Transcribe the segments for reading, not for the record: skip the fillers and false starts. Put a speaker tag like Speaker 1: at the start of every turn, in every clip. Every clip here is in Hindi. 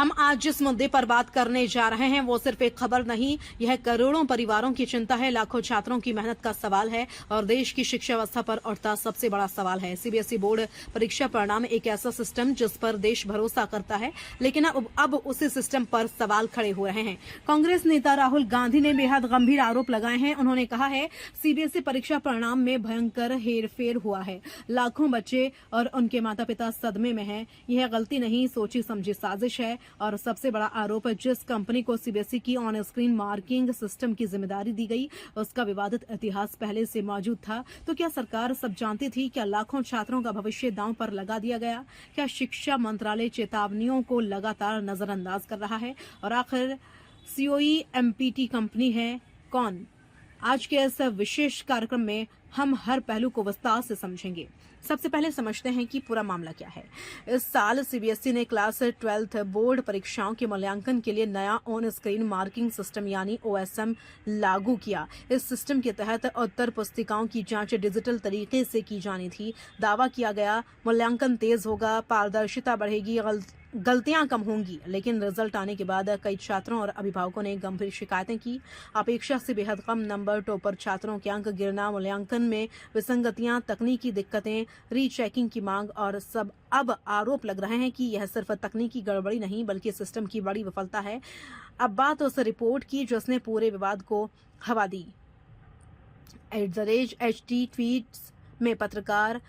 Speaker 1: हम आज जिस मुद्दे पर बात करने जा रहे हैं वो सिर्फ एक खबर नहीं, यह करोड़ों परिवारों की चिंता है, लाखों छात्रों की मेहनत का सवाल है और देश की शिक्षा व्यवस्था पर उठता सबसे बड़ा सवाल है। सीबीएसई बोर्ड परीक्षा परिणाम एक ऐसा सिस्टम जिस पर देश भरोसा करता है, लेकिन अब उसी सिस्टम पर सवाल खड़े हो रहे हैं। कांग्रेस नेता राहुल गांधी ने बेहद गंभीर आरोप लगाए हैं। उन्होंने कहा है सीबीएसई परीक्षा परिणाम में भयंकर हेरफेर हुआ है, लाखों बच्चे और उनके माता पिता सदमे में हैं। यह गलती नहीं, सोची समझी साजिश है। और सबसे बड़ा आरोप है जिस कंपनी को सीबीएसई की ऑन स्क्रीन मार्किंग सिस्टम की जिम्मेदारी दी गई, उसका विवादित इतिहास पहले से मौजूद था। तो क्या सरकार सब जानती थी? क्या लाखों छात्रों का भविष्य दांव पर लगा दिया गया? क्या शिक्षा मंत्रालय चेतावनियों को लगातार नजरअंदाज कर रहा है? और आखिर सीओई एमपीटी कंपनी है कौन? आज के इस विशेष कार्यक्रम में हम हर पहलू को विस्तार से समझेंगे। सबसे पहले समझते हैं कि पूरा मामला क्या है। इस साल सीबीएसई ने क्लास 12 बोर्ड परीक्षाओं के मूल्यांकन के लिए नया ऑन स्क्रीन मार्किंग सिस्टम यानी ओएसएम लागू किया। इस सिस्टम के तहत उत्तर पुस्तिकाओं की जांच डिजिटल तरीके से की जानी थी। दावा किया गया मूल्यांकन तेज होगा, पारदर्शिता बढ़ेगी, गलतियां कम होंगी। लेकिन रिजल्ट आने के बाद कई छात्रों और अभिभावकों ने गंभीर शिकायतें की। अपेक्षा से बेहद कम नंबर, टॉपर छात्रों के अंक गिरना, मूल्यांकन में विसंगतियां, तकनीकी दिक्कतें, रीचेकिंग की मांग और सब अब आरोप लग रहे हैं कि यह सिर्फ तकनीकी गड़बड़ी नहीं बल्कि सिस्टम की बड़ी विफलता है। अब बात उस रिपोर्ट की जिसने पूरे विवाद को हवा दी। @HT ट्वीट्स में पत्रकार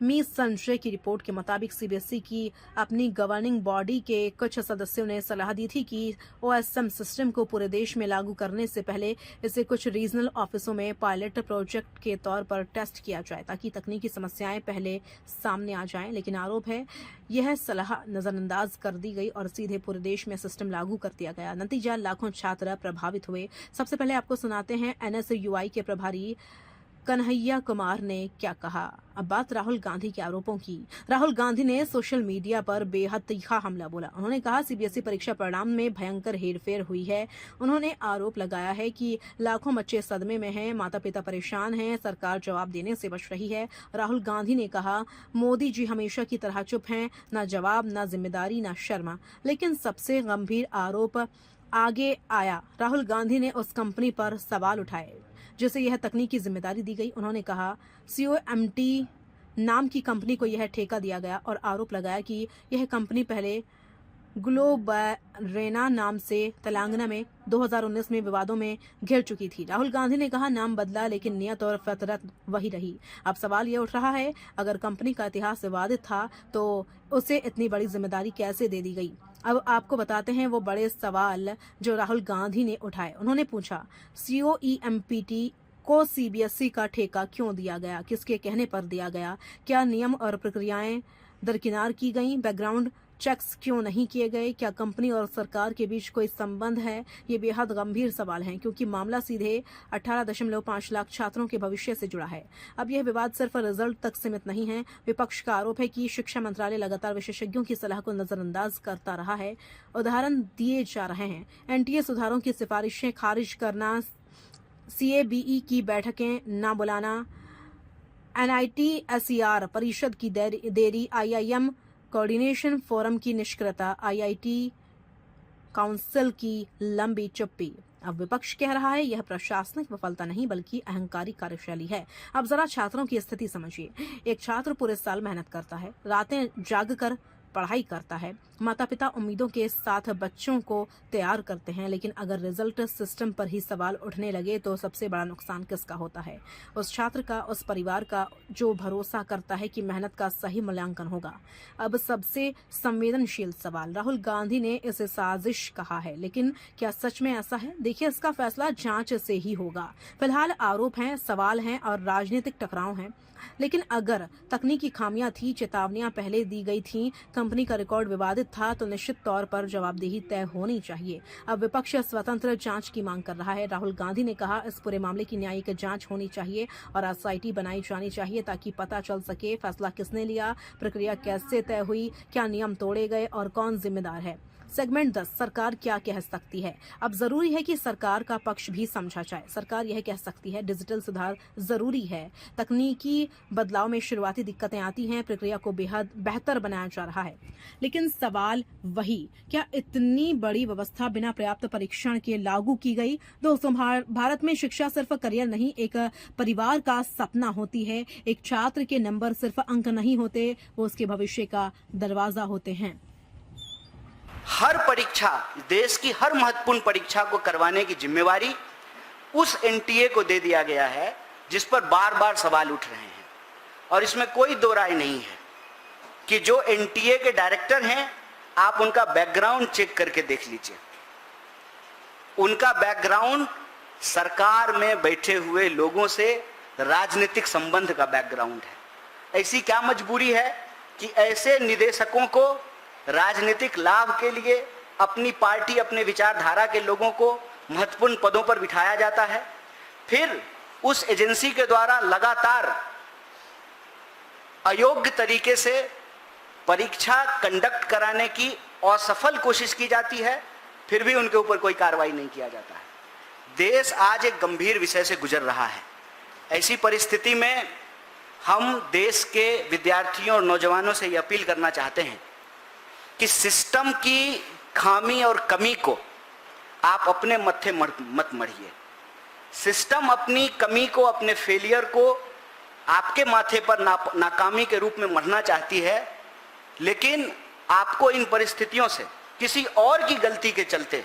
Speaker 1: @मी संशय की रिपोर्ट के मुताबिक सीबीएसई की अपनी गवर्निंग बॉडी के कुछ सदस्यों ने सलाह दी थी कि ओएसएम सिस्टम को पूरे देश में लागू करने से पहले इसे कुछ रीजनल ऑफिसों में पायलट प्रोजेक्ट के तौर पर टेस्ट किया जाए ताकि तकनीकी समस्याएं पहले सामने आ जाएं। लेकिन आरोप है यह सलाह नजरअंदाज कर दी गई और सीधे पूरे देश में सिस्टम लागू कर दिया गया। नतीजा, लाखों छात्र प्रभावित हुए। सबसे पहले आपको सुनाते हैं एनएसयूआई के प्रभारी कन्हैया कुमार ने क्या कहा। अब बात राहुल गांधी के आरोपों की। राहुल गांधी ने सोशल मीडिया पर बेहद तीखा हमला बोला। उन्होंने कहा सीबीएसई परीक्षा परिणाम में भयंकर हेरफेर हुई है। उन्होंने आरोप लगाया है कि लाखों बच्चे सदमे में हैं, माता पिता परेशान हैं, सरकार जवाब देने से बच रही है। राहुल गांधी ने कहा मोदी जी हमेशा की तरह चुप हैं, न जवाब, न जिम्मेदारी, न शर्मा। लेकिन सबसे गंभीर आरोप आगे आया। राहुल गांधी ने उस कंपनी पर सवाल उठाए जिसे यह तकनीकी जिम्मेदारी दी गई। उन्होंने कहा सीओएमटी नाम की कंपनी को यह ठेका दिया गया और आरोप लगाया कि यह कंपनी पहले ग्लोबरेना नाम से तेलंगाना में 2019 में विवादों में घिर चुकी थी। राहुल गांधी ने कहा नाम बदला लेकिन नियत और फितरत वही रही। अब सवाल यह उठ रहा है अगर कंपनी का इतिहास विवादित था तो उसे इतनी बड़ी जिम्मेदारी कैसे दे दी गई। अब आपको बताते हैं वो बड़े सवाल जो राहुल गांधी ने उठाए। उन्होंने पूछा सीओईएमपीटी को सीबीएसई का ठेका क्यों दिया गया, किसके कहने पर दिया गया, क्या नियम और प्रक्रियाएं दरकिनार की गईं, बैकग्राउंड चेक्स क्यों नहीं किए गए, क्या कंपनी और सरकार के बीच कोई संबंध है। ये बेहद गंभीर सवाल हैं क्योंकि मामला सीधे 18.5 लाख छात्रों के भविष्य से जुड़ा है। अब यह विवाद सिर्फ रिजल्ट तक सीमित नहीं है। विपक्ष का आरोप है कि शिक्षा मंत्रालय लगातार विशेषज्ञों की सलाह को नजरअंदाज करता रहा है। उदाहरण दिए जा रहे हैं एनटीए सुधारों की सिफारिशें खारिज करना, सीएबीई की बैठकें न बुलाना, NIT-SER परिषद की देरी, IIM कोऑर्डिनेशन फोरम की निष्क्रियता, IIT काउंसिल की लंबी चुप्पी। अब विपक्ष कह रहा है यह प्रशासनिक विफलता नहीं बल्कि अहंकारी कार्यशैली है। अब जरा छात्रों की स्थिति समझिए। एक छात्र पूरे साल मेहनत करता है, रातें जागकर पढ़ाई करता है, माता पिता उम्मीदों के साथ बच्चों को तैयार करते हैं, लेकिन अगर रिजल्ट सिस्टम पर ही सवाल उठने लगे तो सबसे बड़ा नुकसान किसका होता है? उस छात्र का, उस परिवार का जो भरोसा करता है कि मेहनत का सही मूल्यांकन होगा। अब सबसे संवेदनशील सवाल, राहुल गांधी ने इसे साजिश कहा है, लेकिन क्या सच में ऐसा है? देखिए, इसका फैसला जांच से ही होगा। फिलहाल आरोप हैं, सवाल हैं और राजनीतिक टकराव हैं। लेकिन अगर तकनीकी खामियां थी, चेतावनियां पहले दी गई थी, कंपनी का रिकॉर्ड विवादित था तो निश्चित तौर पर जवाबदेही तय होनी चाहिए। अब विपक्ष स्वतंत्र जांच की मांग कर रहा है। राहुल गांधी ने कहा इस पूरे मामले की न्यायिक जांच होनी चाहिए और एसआईटी बनाई जानी चाहिए ताकि पता चल सके फैसला किसने लिया, प्रक्रिया कैसे तय हुई, क्या नियम तोड़े गए और कौन जिम्मेदार है। सेगमेंट 10, सरकार क्या कह सकती है। अब जरूरी है कि सरकार का पक्ष भी समझा जाए। सरकार यह कह सकती है डिजिटल सुधार जरूरी है, तकनीकी बदलाव में शुरुआती दिक्कतें आती हैं, प्रक्रिया को बेहद बेहतर बनाया जा रहा है। लेकिन सवाल वही, क्या इतनी बड़ी व्यवस्था बिना पर्याप्त परीक्षण के लागू की गई? दोस्तों, भारत में शिक्षा सिर्फ करियर नहीं, एक परिवार का सपना होती है। एक छात्र के नंबर सिर्फ अंक नहीं होते, वो उसके भविष्य का दरवाजा होते हैं।
Speaker 2: हर परीक्षा, देश की हर महत्वपूर्ण परीक्षा को करवाने की जिम्मेवारी उस एनटीए को दे दिया गया है जिस पर बार बार सवाल उठ रहे हैं। और इसमें कोई दो राय नहीं है कि जो एनटीए के डायरेक्टर हैं, आप उनका बैकग्राउंड चेक करके देख लीजिए। उनका बैकग्राउंड सरकार में बैठे हुए लोगों से राजनीतिक संबंध का बैकग्राउंड है। ऐसी क्या मजबूरी है कि ऐसे निदेशकों को राजनीतिक लाभ के लिए अपनी पार्टी, अपने विचारधारा के लोगों को महत्वपूर्ण पदों पर बिठाया जाता है, फिर उस एजेंसी के द्वारा लगातार अयोग्य तरीके से परीक्षा कंडक्ट कराने की असफल कोशिश की जाती है, फिर भी उनके ऊपर कोई कार्रवाई नहीं किया जाता है। देश आज एक गंभीर विषय से गुजर रहा है। ऐसी परिस्थिति में हम देश के विद्यार्थियों और नौजवानों से ये अपील करना चाहते हैं कि सिस्टम की खामी और कमी को आप अपने मत्थे मत मढ़िए। सिस्टम अपनी कमी को, अपने फेलियर को आपके माथे पर नाकामी के रूप में मढ़ना चाहती है, लेकिन आपको इन परिस्थितियों से किसी और की गलती के चलते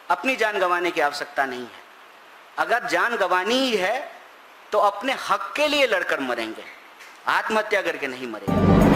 Speaker 2: अपनी जान गंवाने की आवश्यकता नहीं है। अगर जान गंवानी ही है तो अपने हक के लिए लड़कर मरेंगे, आत्महत्या करके नहीं मरेंगे।